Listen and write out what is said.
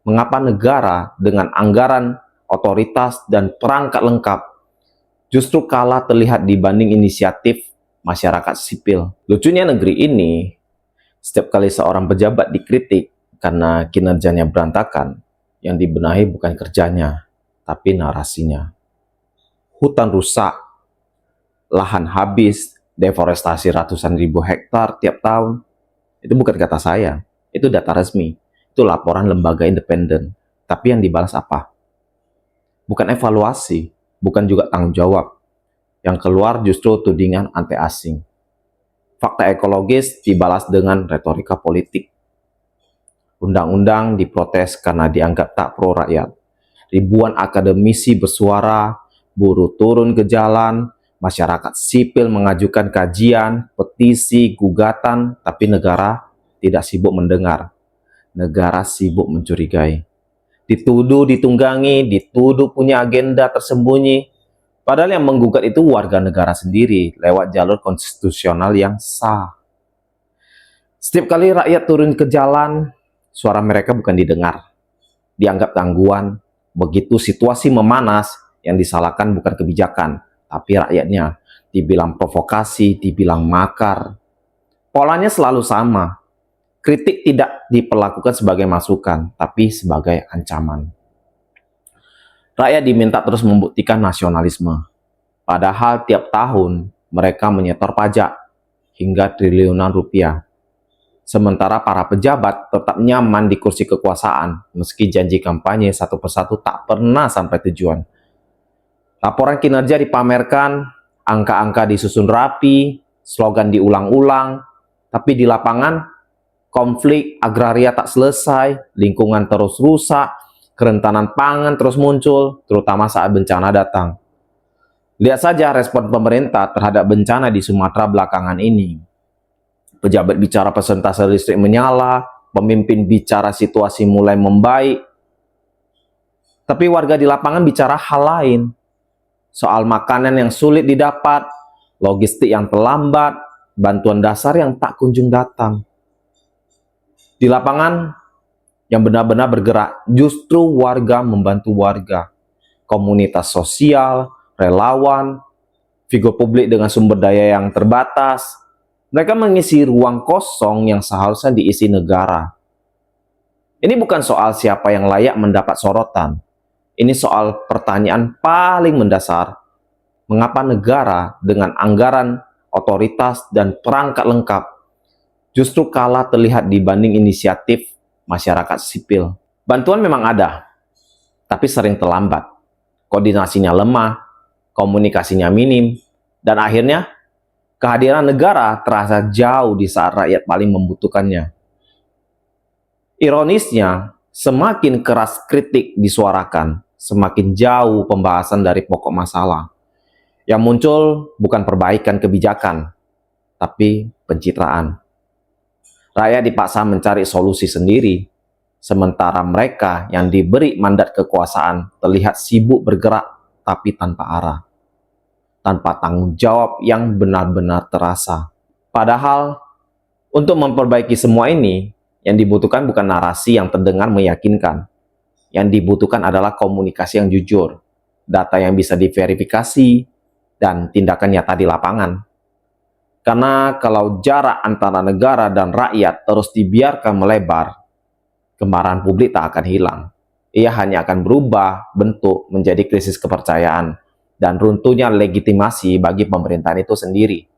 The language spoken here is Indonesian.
mengapa negara dengan anggaran, otoritas, dan perangkat lengkap justru kalah terlihat dibanding inisiatif masyarakat sipil. Lucunya negeri ini, setiap kali seorang pejabat dikritik karena kinerjanya berantakan, yang dibenahi bukan kerjanya, tapi narasinya. Hutan rusak, lahan habis, deforestasi ratusan ribu hektar tiap tahun. Itu bukan kata saya, itu data resmi. Itu laporan lembaga independen. Tapi yang dibalas apa? Bukan evaluasi, bukan juga tanggung jawab. Yang keluar justru tudingan anti-asing. Fakta ekologis dibalas dengan retorika politik. Undang-undang diprotes karena dianggap tak pro rakyat. Ribuan akademisi bersuara, buruh turun ke jalan, masyarakat sipil mengajukan kajian, petisi, gugatan, tapi negara tidak sibuk mendengar. Negara sibuk mencurigai. Dituduh ditunggangi, dituduh punya agenda tersembunyi. Padahal yang menggugat itu warga negara sendiri lewat jalur konstitusional yang sah. Setiap kali rakyat turun ke jalan, suara mereka bukan didengar. Dianggap gangguan. Begitu situasi memanas, yang disalahkan bukan kebijakan, tapi rakyatnya. Dibilang provokasi, dibilang makar. Polanya selalu sama. Kritik tidak diperlakukan sebagai masukan, tapi sebagai ancaman. Rakyat diminta terus membuktikan nasionalisme. Padahal tiap tahun mereka menyetor pajak hingga triliunan rupiah. Sementara para pejabat tetap nyaman di kursi kekuasaan, meski janji kampanye satu persatu tak pernah sampai tujuan. Laporan kinerja dipamerkan, angka-angka disusun rapi, slogan diulang-ulang, tapi di lapangan konflik agraria tak selesai, lingkungan terus rusak, kerentanan pangan terus muncul, terutama saat bencana datang. Lihat saja respon pemerintah terhadap bencana di Sumatera belakangan ini. Pejabat bicara persentase listrik menyala, pemimpin bicara situasi mulai membaik, tapi warga di lapangan bicara hal lain. Soal makanan yang sulit didapat, logistik yang terlambat, bantuan dasar yang tak kunjung datang. Di lapangan yang benar-benar bergerak, justru warga membantu warga. Komunitas sosial, relawan, figur publik dengan sumber daya yang terbatas. Mereka mengisi ruang kosong yang seharusnya diisi negara. Ini bukan soal siapa yang layak mendapat sorotan. Ini soal pertanyaan paling mendasar. Mengapa negara dengan anggaran, otoritas, dan perangkat lengkap justru kalah terlihat dibanding inisiatif masyarakat sipil? Bantuan memang ada, tapi sering terlambat. Koordinasinya lemah, komunikasinya minim, dan akhirnya kehadiran negara terasa jauh di saat rakyat paling membutuhkannya. Ironisnya, semakin keras kritik disuarakan, semakin jauh pembahasan dari pokok masalah. Yang muncul bukan perbaikan kebijakan, tapi pencitraan. Rakyat dipaksa mencari solusi sendiri, sementara mereka yang diberi mandat kekuasaan terlihat sibuk bergerak tapi tanpa arah, tanpa tanggung jawab yang benar-benar terasa. Padahal, untuk memperbaiki semua ini, yang dibutuhkan bukan narasi yang terdengar meyakinkan. Yang dibutuhkan adalah komunikasi yang jujur, data yang bisa diverifikasi, dan tindakan nyata di lapangan. Karena kalau jarak antara negara dan rakyat terus dibiarkan melebar, kemarahan publik tak akan hilang. Ia hanya akan berubah bentuk menjadi krisis kepercayaan dan runtuhnya legitimasi bagi pemerintahan itu sendiri.